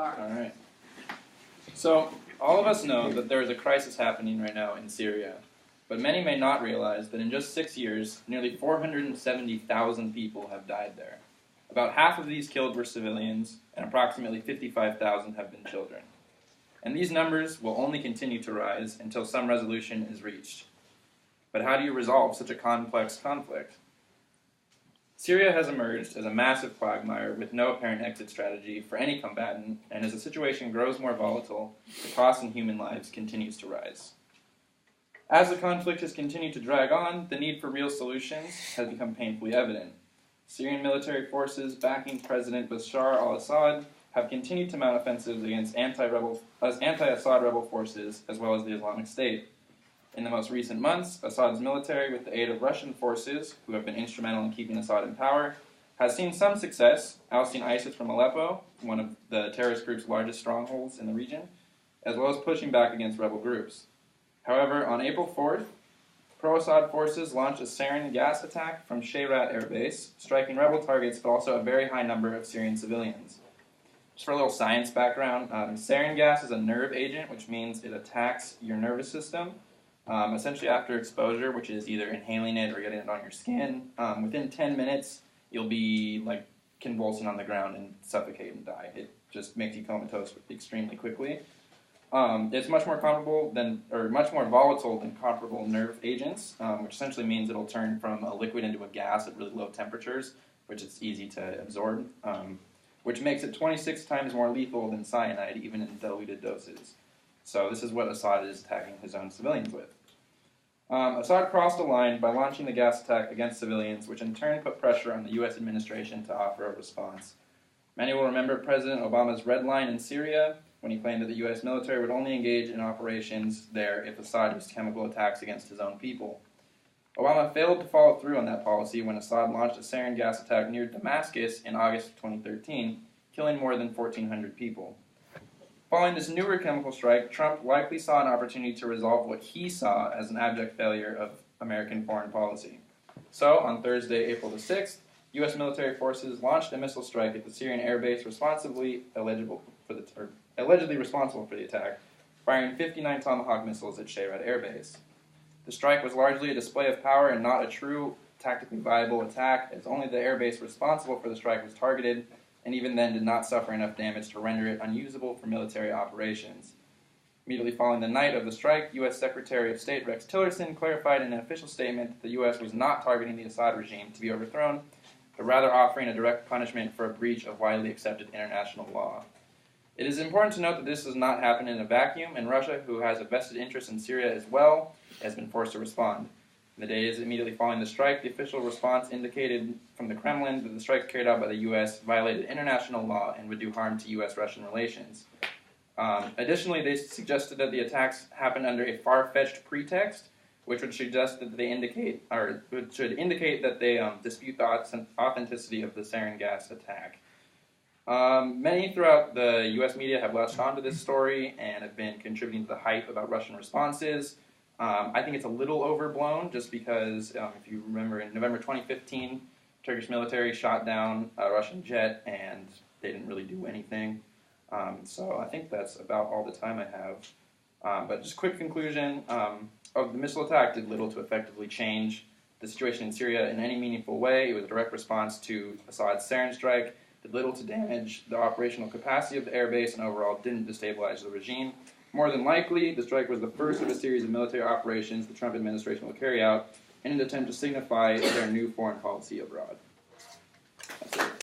far. All right. So, all of us know that there is a crisis happening right now in Syria, but many may not realize that in just 6 years, nearly 470,000 people have died there. About half of these killed were civilians, and approximately 55,000 have been children. And these numbers will only continue to rise until some resolution is reached. But how do you resolve such a complex conflict? Syria has emerged as a massive quagmire with no apparent exit strategy for any combatant, and as the situation grows more volatile, the cost in human lives continues to rise. As the conflict has continued to drag on, the need for real solutions has become painfully evident. Syrian military forces backing President Bashar al-Assad have continued to mount offensives against anti-Assad rebel forces as well as the Islamic State. In the most recent months, Assad's military, with the aid of Russian forces, who have been instrumental in keeping Assad in power, has seen some success, ousting ISIS from Aleppo, one of the terrorist group's largest strongholds in the region, as well as pushing back against rebel groups. However, on April 4th, pro-Assad forces launched a sarin gas attack from Shayrat air base, striking rebel targets but also a very high number of Syrian civilians. Just for a little science background, sarin gas is a nerve agent, which means it attacks your nervous system. Essentially after exposure, which is either inhaling it or getting it on your skin, within 10 minutes, you'll be like convulsing on the ground and suffocate and die. It just makes you comatose extremely quickly. It's much more much more volatile than comparable nerve agents, which essentially means it'll turn from a liquid into a gas at really low temperatures, which it's easy to absorb, which makes it 26 times more lethal than cyanide, even in diluted doses. So this is what Assad is attacking his own civilians with. Assad crossed a line by launching the gas attack against civilians, which in turn put pressure on the U.S. administration to offer a response. Many will remember President Obama's red line in Syria, when he claimed that the U.S. military would only engage in operations there if Assad used chemical attacks against his own people. Obama failed to follow through on that policy when Assad launched a sarin gas attack near Damascus in August of 2013, killing more than 1,400 people. Following this newer chemical strike, Trump likely saw an opportunity to resolve what he saw as an abject failure of American foreign policy. So, on Thursday, April the 6th, U.S. military forces launched a missile strike at the Syrian air base allegedly responsible for the attack, firing 59 Tomahawk missiles at Shayrat air base. The strike was largely a display of power and not a true tactically viable attack, as only the air base responsible for the strike was targeted, and even then did not suffer enough damage to render it unusable for military operations. Immediately following the night of the strike, U.S. Secretary of State Rex Tillerson clarified in an official statement that the U.S. was not targeting the Assad regime to be overthrown, but rather offering a direct punishment for a breach of widely accepted international law. It is important to note that this does not happen in a vacuum, and Russia, who has a vested interest in Syria as well, has been forced to respond. In the days immediately following the strike, the official response indicated from the Kremlin that the strikes carried out by the U.S. violated international law and would do harm to U.S.-Russian relations. Additionally, they suggested that the attacks happened under a far-fetched pretext, which would suggest that should indicate that they dispute the authenticity of the sarin gas attack. Many throughout the U.S. media have latched onto this story and have been contributing to the hype about Russian responses. I think it's a little overblown just because, if you remember, in November 2015, Turkish military shot down a Russian jet and they didn't really do anything. So I think that's about all the time I have. But just a quick conclusion, the missile attack did little to effectively change the situation in Syria in any meaningful way. It was a direct response to Assad's sarin strike, did little to damage the operational capacity of the airbase, and overall didn't destabilize the regime. More than likely, the strike was the first of a series of military operations the Trump administration will carry out in an attempt to signify their new foreign policy abroad.